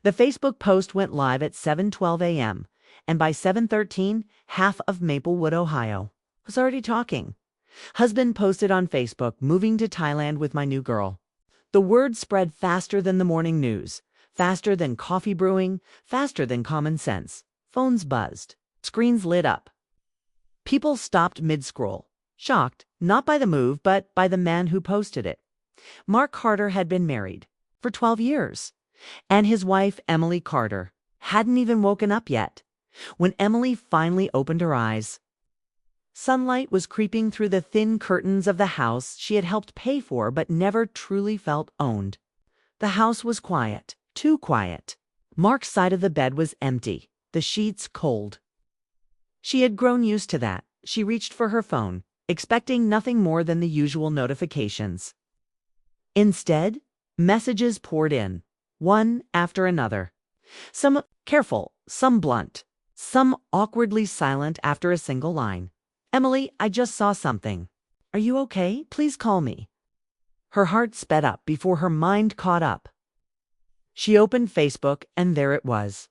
The Facebook post went live at 7:12 a.m., and by 7:13, half of Maplewood, Ohio, was already talking. Husband posted on Facebook, moving to Thailand with my new girl. The word spread faster than the morning news, faster than coffee brewing, faster than common sense. Phones buzzed. Screens lit up. People stopped mid-scroll, shocked, not by the move, but by the man who posted it. Mark Carter had been married for 12 years, and his wife, Emily Carter, hadn't even woken up yet. When Emily finally opened her eyes, sunlight was creeping through the thin curtains of the house she had helped pay for but never truly felt owned. The house was quiet, too quiet. Mark's side of the bed was empty, the sheets cold. She had grown used to that. She reached for her phone, expecting nothing more than the usual notifications. Instead, messages poured in, one after another. Some careful, some blunt, some awkwardly silent after a single line. "Emily, I just saw something. Are you okay? Please call me." Her heart sped up before her mind caught up. She opened Facebook, and there it was.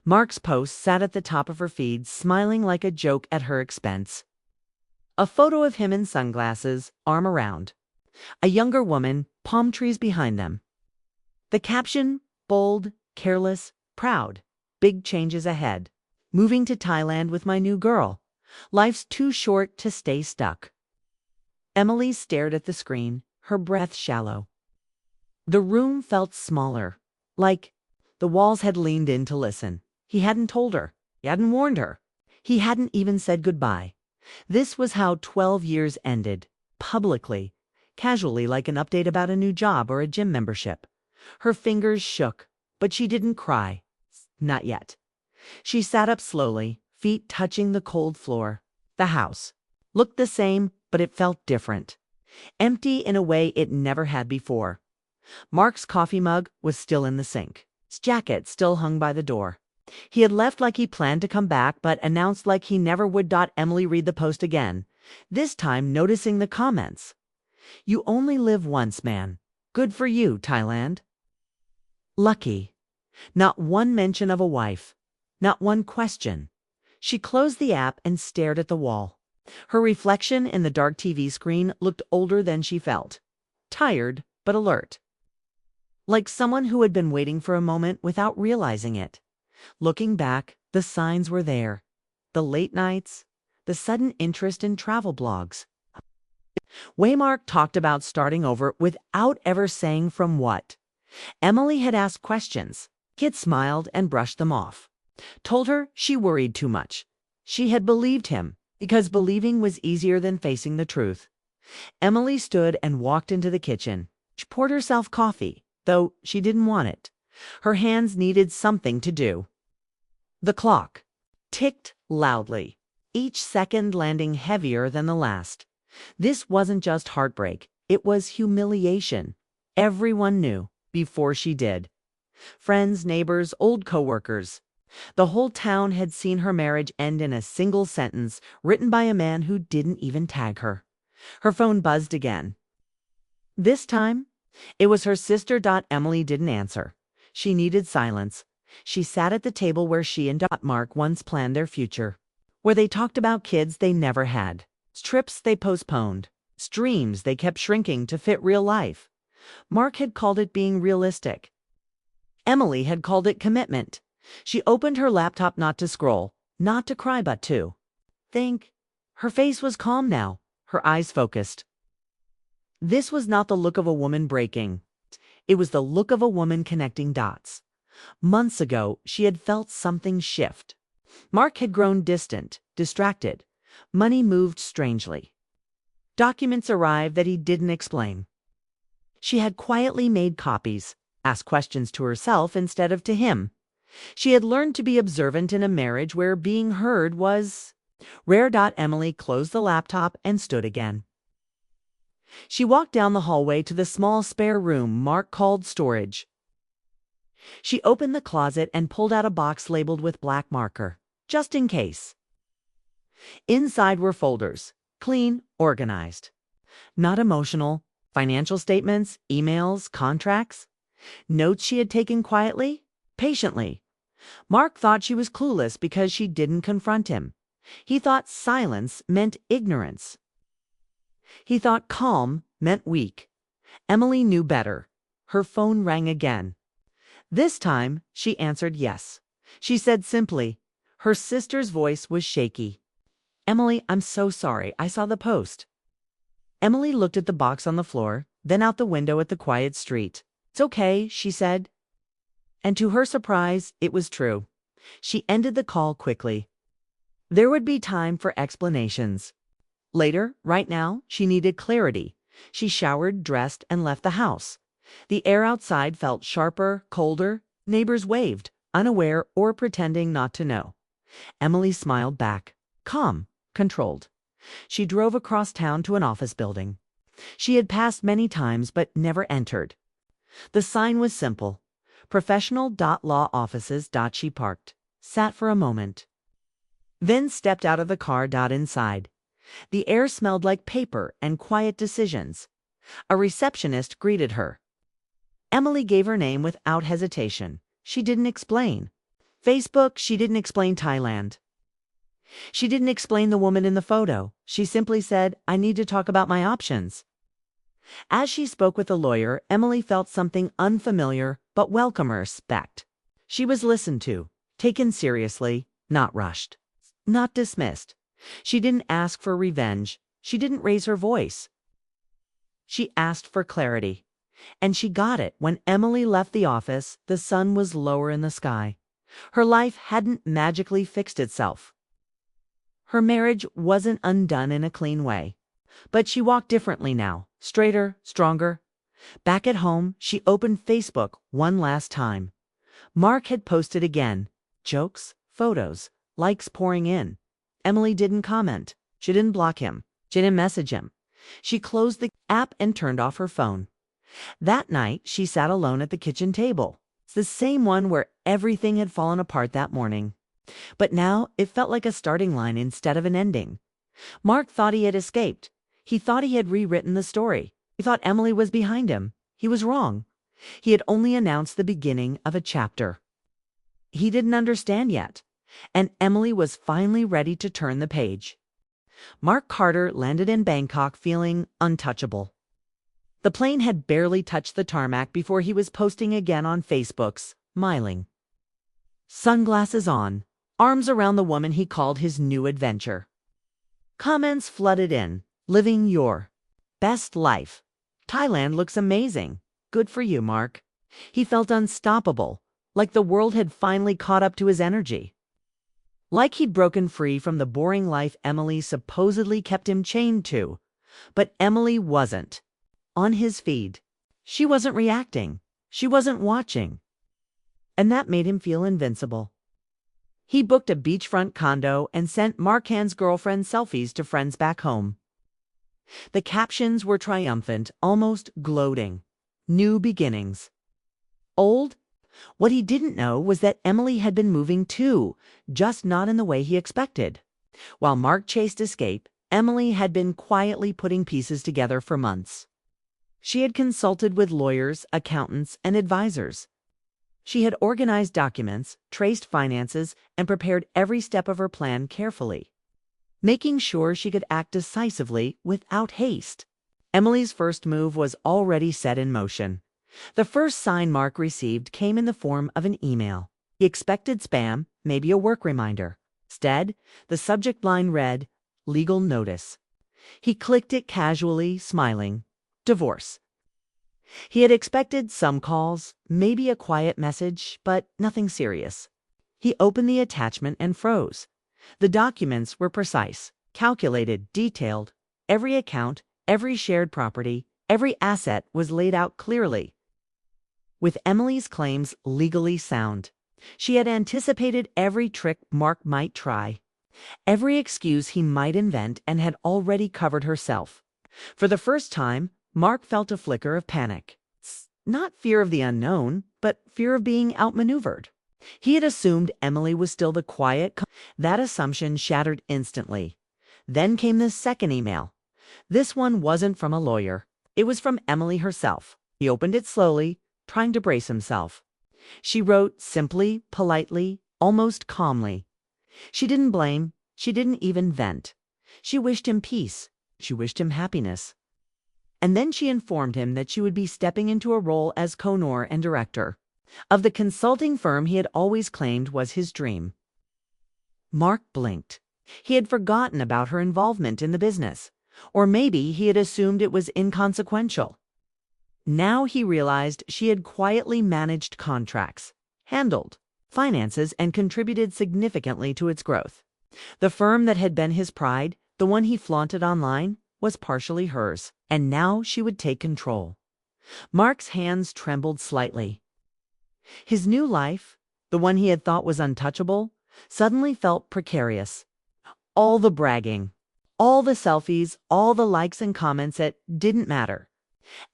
Mark's post sat at the top of her feed, smiling like a joke at her expense. A photo of him in sunglasses, arm around. A younger woman, palm trees behind them. The caption, bold, careless, proud. "Big changes ahead. Moving to Thailand with my new girl. Life's too short to stay stuck." Emily stared at the screen, her breath shallow. The room felt smaller, like the walls had leaned in to listen. He hadn't told her. He hadn't warned her. He hadn't even said goodbye. This was how 12 years ended, publicly, casually, like an update about a new job or a gym membership. Her fingers shook, but she didn't cry. Not yet. She sat up slowly, feet touching the cold floor. The house looked the same, but it felt different. Empty in a way it never had before. Mark's coffee mug was still in the sink. His jacket still hung by the door. He had left like he planned to come back, but announced like he never would. Emily read the post again, this time noticing the comments. "You only live once, man. Good for you, Thailand." Lucky. Not one mention of a wife. Not one question. She closed the app and stared at the wall. Her reflection in the dark TV screen looked older than she felt. Tired, but alert. Like someone who had been waiting for a moment without realizing it. Looking back, the signs were there. The late nights, the sudden interest in travel blogs. Waymark talked about starting over without ever saying from what. Emily had asked questions. He had smiled and brushed them off. Told her she worried too much. She had believed him, because believing was easier than facing the truth. Emily stood and walked into the kitchen. She poured herself coffee, though she didn't want it. Her hands needed something to do. The clock ticked loudly, each second landing heavier than the last. This wasn't just heartbreak, it was humiliation. Everyone knew before she did. Friends, neighbors, old coworkers. The whole town had seen her marriage end in a single sentence written by a man who didn't even tag her. Her phone buzzed again. This time, it was her sister. Emily didn't answer. She needed silence. She sat at the table where she and Mark once planned their future, where they talked about kids they never had, trips they postponed, dreams they kept shrinking to fit real life. Mark had called it being realistic. Emily had called it commitment. She opened her laptop not to scroll, not to cry, but to think. Her face was calm now, her eyes focused. This was not the look of a woman breaking. It was the look of a woman connecting dots. Months ago, she had felt something shift. Mark had grown distant, distracted. Money moved strangely. Documents arrived that he didn't explain. She had quietly made copies, asked questions to herself instead of to him. She had learned to be observant in a marriage where being heard was rare. Emily closed the laptop and stood again. She walked down the hallway to the small spare room Mark called storage. She opened the closet and pulled out a box labeled with black marker, just in case. Inside were folders, clean, organized. Not emotional, financial statements, emails, contracts. Notes she had taken quietly, patiently. Mark thought she was clueless because she didn't confront him. He thought silence meant ignorance. He thought calm meant weak. Emily knew better. Her phone rang again. This time, she answered yes. She said simply. Her sister's voice was shaky. "Emily, I'm so sorry. I saw the post." Emily looked at the box on the floor, then out the window at the quiet street. "It's okay," she said. And to her surprise, it was true. She ended the call quickly. There would be time for explanations. Later, right now, she needed clarity. She showered, dressed, and left the house. The air outside felt sharper, colder. Neighbors waved, unaware or pretending not to know. Emily smiled back, calm, controlled. She drove across town to an office building. She had passed many times but never entered. The sign was simple. Professional Law Offices. She parked, sat for a moment, then stepped out of the car. Inside. The air smelled like paper and quiet decisions. A receptionist greeted her. Emily gave her name without hesitation. She didn't explain Facebook. She didn't explain Thailand. She didn't explain the woman in the photo. She simply said, "I need to talk about my options." As she spoke with the lawyer, Emily felt something unfamiliar but welcome. Respect. She was listened to, taken seriously, not rushed, not dismissed. She didn't ask for revenge. She didn't raise her voice. She asked for clarity. And she got it. When Emily left the office, the sun was lower in the sky. Her life hadn't magically fixed itself. Her marriage wasn't undone in a clean way. But she walked differently now, straighter, stronger. Back at home, she opened Facebook one last time. Mark had posted again. Jokes, photos, likes pouring in. Emily didn't comment. She didn't block him. She didn't message him. She closed the app and turned off her phone. That night, she sat alone at the kitchen table. It's the same one where everything had fallen apart that morning. But now it felt like a starting line instead of an ending. Mark thought he had escaped. He thought he had rewritten the story. He thought Emily was behind him. He was wrong. He had only announced the beginning of a chapter. He didn't understand yet. And Emily was finally ready to turn the page. Mark Carter landed in Bangkok feeling untouchable. The plane had barely touched the tarmac before he was posting again on Facebook, smiling. Sunglasses on, arms around the woman he called his new adventure. Comments flooded in. Living your best life. Thailand looks amazing. Good for you, Mark. He felt unstoppable, like the world had finally caught up to his energy. Like he'd broken free from the boring life Emily supposedly kept him chained to. But Emily wasn't. On his feed. She wasn't reacting. She wasn't watching. And that made him feel invincible. He booked a beachfront condo and sent Markhan's girlfriend selfies to friends back home. The captions were triumphant, almost gloating. New beginnings. Old? What he didn't know was that Emily had been moving too, just not in the way he expected. While Mark chased escape, Emily had been quietly putting pieces together for months. She had consulted with lawyers, accountants, and advisors. She had organized documents, traced finances, and prepared every step of her plan carefully, making sure she could act decisively without haste. Emily's first move was already set in motion. The first sign Mark received came in the form of an email. He expected spam, maybe a work reminder. Instead, the subject line read, "Legal notice." He clicked it casually, smiling. Divorce. He had expected some calls, maybe a quiet message, but nothing serious. He opened the attachment and froze. The documents were precise, calculated, detailed. Every account, every shared property, every asset was laid out clearly. With Emily's claims legally sound, she had anticipated every trick Mark might try, every excuse he might invent, and had already covered herself. For the first time, Mark felt a flicker of panic. Not fear of the unknown, but fear of being outmaneuvered. He had assumed Emily was still the quiet. That assumption shattered instantly. Then came the second email. This one wasn't from a lawyer. It was from Emily herself. He opened it slowly, trying to brace himself. She wrote simply, politely, almost calmly. She didn't blame. She didn't even vent. She wished him peace. She wished him happiness. And then she informed him that she would be stepping into a role as co-owner and director of the consulting firm he had always claimed was his dream. Mark blinked. He had forgotten about her involvement in the business, or maybe he had assumed it was inconsequential. Now he realized she had quietly managed contracts, handled finances, and contributed significantly to its growth. The firm that had been his pride, the one he flaunted online, was partially hers, and now she would take control. Mark's hands trembled slightly. His new life, the one he had thought was untouchable, suddenly felt precarious. All the bragging, all the selfies, all the likes and comments, it didn't matter.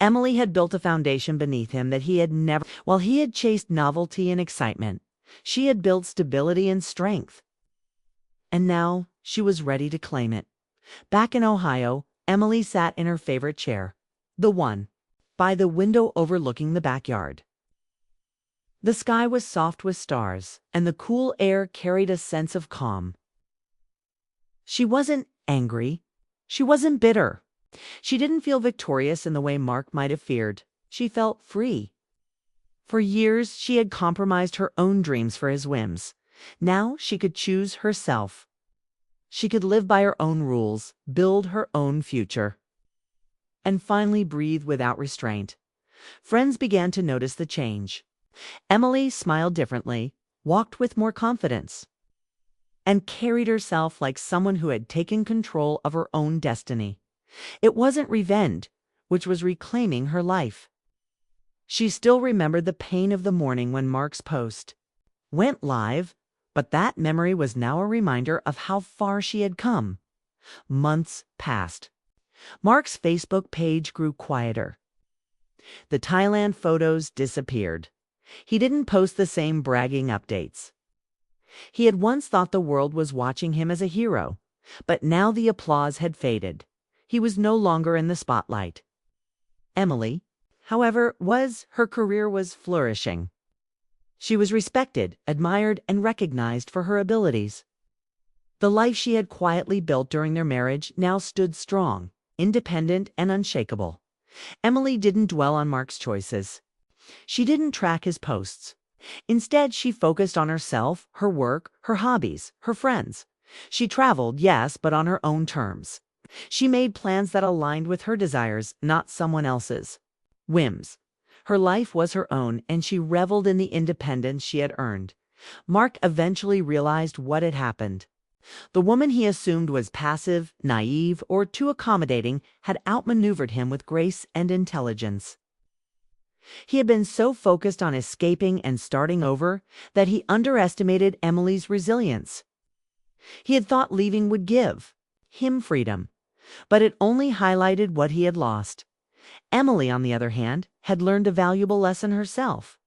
Emily had built a foundation beneath him that he had never. While he had chased novelty and excitement, she had built stability and strength. And now she was ready to claim it. Back in Ohio, Emily sat in her favorite chair, the one by the window overlooking the backyard. The sky was soft with stars, and the cool air carried a sense of calm. She wasn't angry. She wasn't bitter. She didn't feel victorious in the way Mark might have feared. She felt free. For years, she had compromised her own dreams for his whims. Now she could choose herself. She could live by her own rules, build her own future, and finally breathe without restraint. Friends began to notice the change. Emily smiled differently, walked with more confidence, and carried herself like someone who had taken control of her own destiny. It wasn't revenge, which was reclaiming her life. She still remembered the pain of the morning when Mark's post went live, but that memory was now a reminder of how far she had come. Months passed. Mark's Facebook page grew quieter. The Thailand photos disappeared. He didn't post the same bragging updates. He had once thought the world was watching him as a hero, but now the applause had faded. He was no longer in the spotlight. Emily, however, her career was flourishing. She was respected, admired, and recognized for her abilities. The life she had quietly built during their marriage now stood strong, independent, and unshakable. Emily didn't dwell on Mark's choices. She didn't track his posts. Instead, she focused on herself, her work, her hobbies, her friends. She traveled, yes, but on her own terms. She made plans that aligned with her desires, not someone else's whims. Her life was her own, and she reveled in the independence she had earned. Mark eventually realized what had happened. The woman he assumed was passive, naive, or too accommodating had outmaneuvered him with grace and intelligence. He had been so focused on escaping and starting over that he underestimated Emily's resilience. He had thought leaving would give him freedom, but it only highlighted what he had lost. Emily, on the other hand, had learned a valuable lesson herself.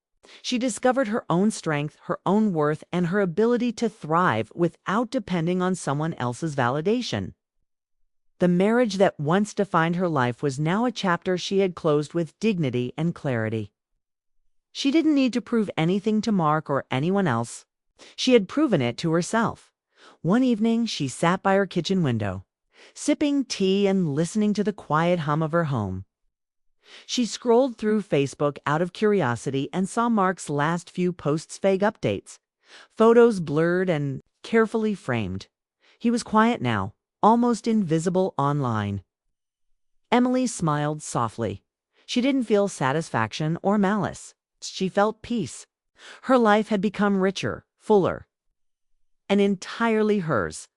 She discovered her own strength, her own worth, and her ability to thrive without depending on someone else's validation. The marriage that once defined her life was now a chapter she had closed with dignity and clarity. She didn't need to prove anything to Mark or anyone else. She had proven it to herself. One evening, she sat by her kitchen window, sipping tea and listening to the quiet hum of her home. She scrolled through Facebook out of curiosity and saw Mark's last few posts' vague updates, photos blurred and carefully framed. He was quiet now, almost invisible online. Emily smiled softly. She didn't feel satisfaction or malice. She felt peace. Her life had become richer, fuller, and entirely hers.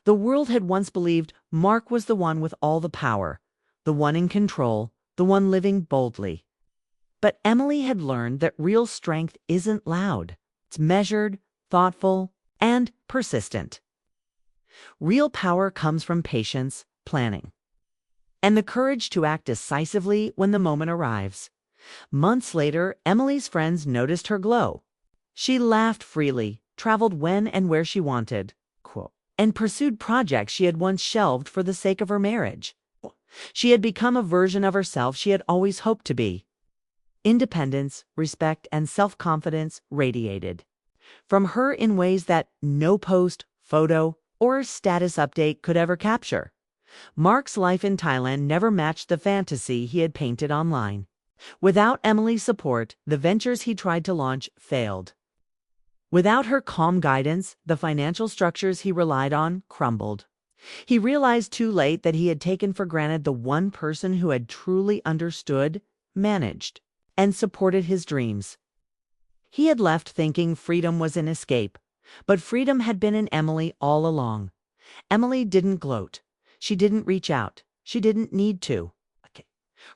The world had once believed Mark was the one with all the power, the one in control, the one living boldly. But Emily had learned that real strength isn't loud. It's measured, thoughtful, and persistent. Real power comes from patience, planning, and the courage to act decisively when the moment arrives. Months later, Emily's friends noticed her glow. She laughed freely, traveled when and where she wanted, and pursued projects she had once shelved for the sake of her marriage. She had become a version of herself she had always hoped to be. Independence, respect, and self-confidence radiated from her in ways that no post, photo, or status update could ever capture. Mark's life in Thailand never matched the fantasy he had painted online. Without Emily's support, the ventures he tried to launch failed. Without her calm guidance, the financial structures he relied on crumbled. He realized too late that he had taken for granted the one person who had truly understood, managed, and supported his dreams. He had left thinking freedom was an escape, but freedom had been in Emily all along. Emily didn't gloat. She didn't reach out. She didn't need to.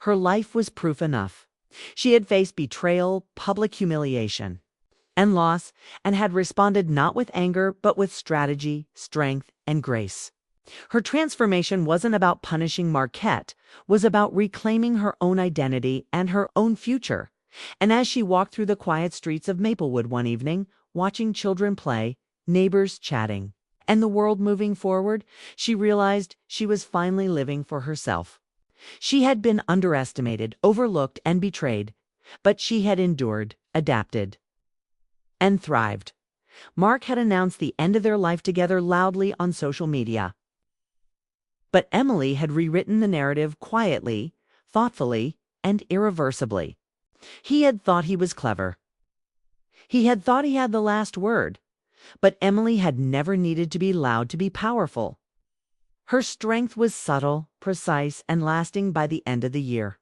Her life was proof enough. She had faced betrayal, public humiliation, and loss, and had responded not with anger, but with strategy, strength, and grace. Her transformation wasn't about punishing Marquette, was about reclaiming her own identity and her own future. And as she walked through the quiet streets of Maplewood one evening, watching children play, neighbors chatting, and the world moving forward, she realized she was finally living for herself. She had been underestimated, overlooked, and betrayed, but she had endured, adapted, and thrived. Mark had announced the end of their life together loudly on social media. But Emily had rewritten the narrative quietly, thoughtfully, and irreversibly. He had thought he was clever. He had thought he had the last word. But Emily had never needed to be loud to be powerful. Her strength was subtle, precise, and lasting by the end of the year.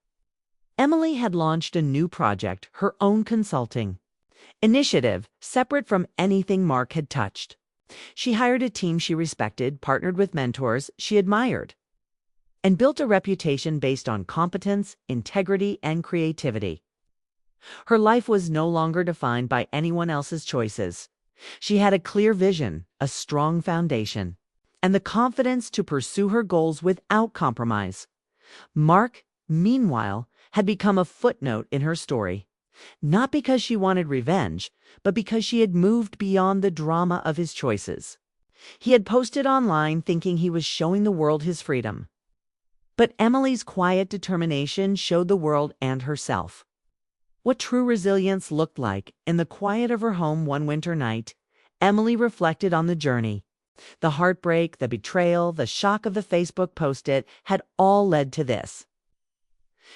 Emily had launched a new project, her own consulting initiative, separate from anything Mark had touched. She hired a team she respected, partnered with mentors she admired, and built a reputation based on competence, integrity, and creativity. Her life was no longer defined by anyone else's choices. She had a clear vision, a strong foundation, and the confidence to pursue her goals without compromise. Mark, meanwhile, had become a footnote in her story, not because she wanted revenge, but because she had moved beyond the drama of his choices. He had posted online thinking he was showing the world his freedom. But Emily's quiet determination showed the world and herself what true resilience looked like. In the quiet of her home one winter night, Emily reflected on the journey. The heartbreak, the betrayal, the shock of the Facebook post-it had all led to this.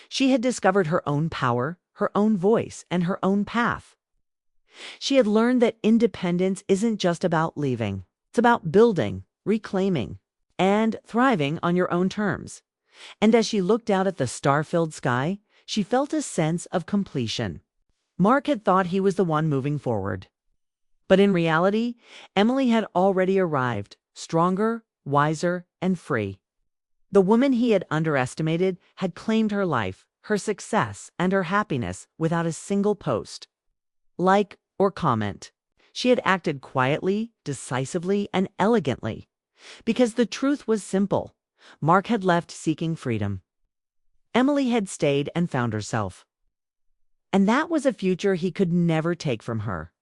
She had discovered her own power, her own voice, and her own path. She had learned that independence isn't just about leaving. It's about building, reclaiming, and thriving on your own terms. And as she looked out at the star-filled sky, she felt a sense of completion. Mark had thought he was the one moving forward. But in reality, Emily had already arrived, stronger, wiser, and free. The woman he had underestimated had claimed her life, her success, and her happiness without a single post, like, or comment. She had acted quietly, decisively, and elegantly. Because the truth was simple. Mark had left seeking freedom. Emily had stayed and found herself. And that was a future he could never take from her.